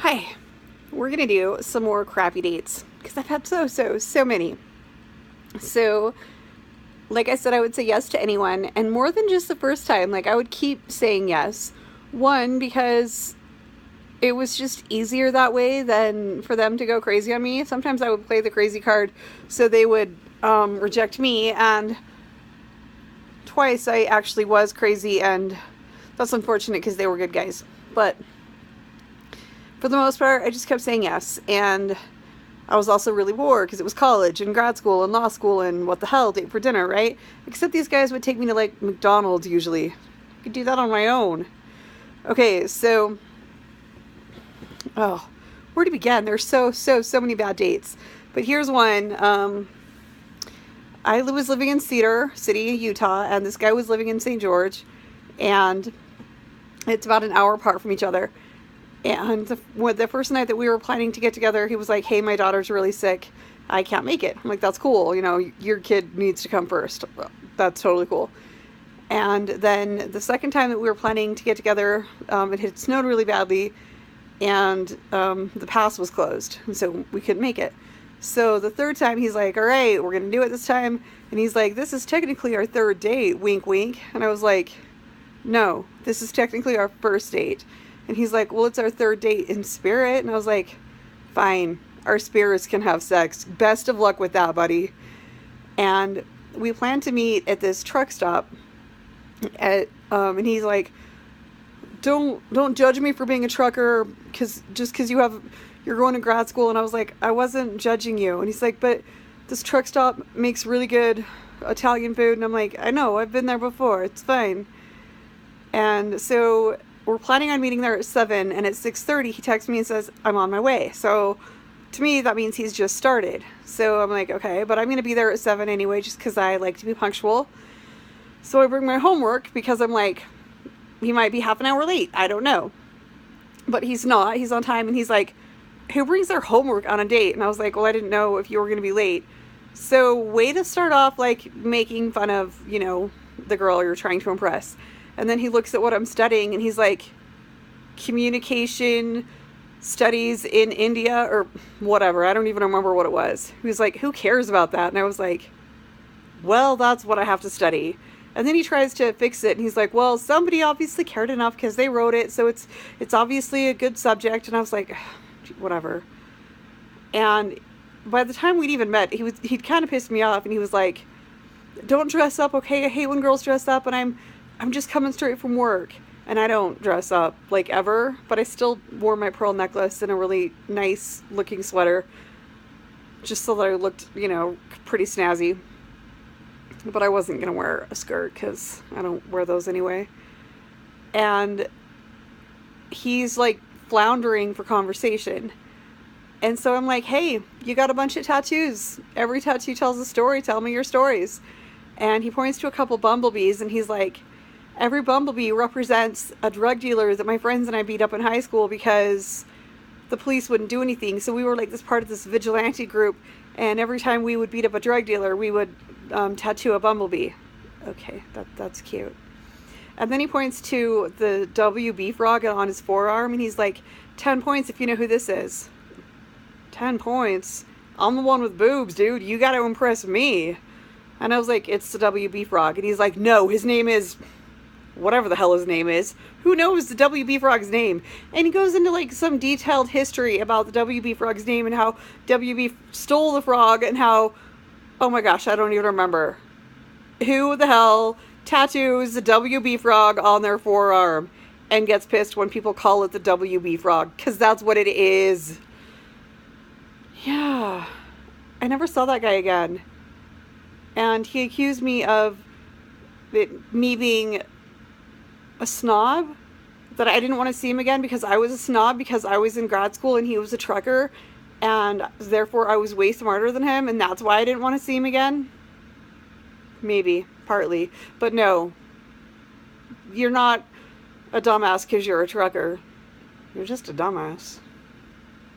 Hi, we're gonna do some more crappy dates because I've had so many. So, like I said, I would say yes to anyone, and more than just the first time. Like, I would keep saying yes. One, because it was just easier that way than for them to go crazy on me. Sometimes I would play the crazy card so they would reject me, and twice I actually was crazy, and that's unfortunate because they were good guys. But for the most part, I just kept saying yes, and I was also really bored because it was college and grad school and law school and what the hell, date for dinner, right? Except these guys would take me to like McDonald's usually. I could do that on my own. Okay, so, oh, where to begin? There's so many bad dates. But here's one. I was living in Cedar City, Utah, and this guy was living in St. George, and it's about an hour apart from each other. And the first night that we were planning to get together, he was like, "Hey, my daughter's really sick. I can't make it." I'm like, "That's cool. You know, your kid needs to come first. That's totally cool." And then the second time that we were planning to get together, it had snowed really badly, and the pass was closed, and so we couldn't make it. So the third time, he's like, "All right, we're gonna do it this time." And he's like, "This is technically our third date, wink wink." And I was like, "No, this is technically our first date." And he's like, "Well, it's our third date in spirit." And I was like, "Fine, our spirits can have sex. Best of luck with that, buddy." And we planned to meet at this truck stop. And he's like, "Don't judge me for being a trucker, because you're going to grad school." And I was like, "I wasn't judging you." And he's like, "But this truck stop makes really good Italian food." And I'm like, "I know, I've been there before. It's fine." And so we're planning on meeting there at 7, and at 6:30 he texts me and says, "I'm on my way." So to me that means he's just started. So I'm like, "Okay, but I'm going to be there at 7 anyway just cuz I like to be punctual." So I bring my homework because I'm like, he might be half an hour late. I don't know. But he's not. He's on time, and he's like, "Who brings their homework on a date?" And I was like, "Well, I didn't know if you were going to be late." So way to start off like making fun of, the girl you're trying to impress. And then he looks at what I'm studying and he's like, "Communication studies in India," or whatever. I don't even remember what it was. He was like, "Who cares about that?" And I was like, "Well, that's what I have to study." And then he tries to fix it and he's like, "Well, somebody obviously cared enough because they wrote it, so it's obviously a good subject." And I was like, whatever. And by the time we'd even met, he'd kind of pissed me off, and he was like, "Don't dress up, okay? I hate when girls dress up, and I'm just coming straight from work." And I don't dress up, like, ever, but I still wore my pearl necklace and a really nice looking sweater just so that I looked, pretty snazzy. But I wasn't going to wear a skirt because I don't wear those anyway. And he's like floundering for conversation. And so I'm like, "Hey, you got a bunch of tattoos. Every tattoo tells a story. Tell me your stories." And he points to a couple bumblebees and he's like, "Every bumblebee represents a drug dealer that my friends and I beat up in high school because the police wouldn't do anything. So we were like this part of this vigilante group, and every time we would beat up a drug dealer, we would tattoo a bumblebee." Okay, that's cute. And then he points to the WB frog on his forearm, and he's like, "10 points if you know who this is." 10 points? I'm the one with boobs, dude. You gotta impress me. And I was like, "It's the WB frog." And he's like, "No, his name is whatever the hell his name is. Who knows the WB frog's name?" And he goes into like some detailed history about the WB frog's name and how WB stole the frog and how, oh my gosh, I don't even remember. Who the hell tattoos the WB frog on their forearm and gets pissed when people call it the WB frog? Because that's what it is. Yeah. I never saw that guy again. And he accused me of me being a snob, that I didn't want to see him again because I was a snob because I was in grad school and he was a trucker, and therefore I was way smarter than him, and that's why I didn't want to see him again. Maybe, partly. But no, you're not a dumbass because you're a trucker. You're just a dumbass.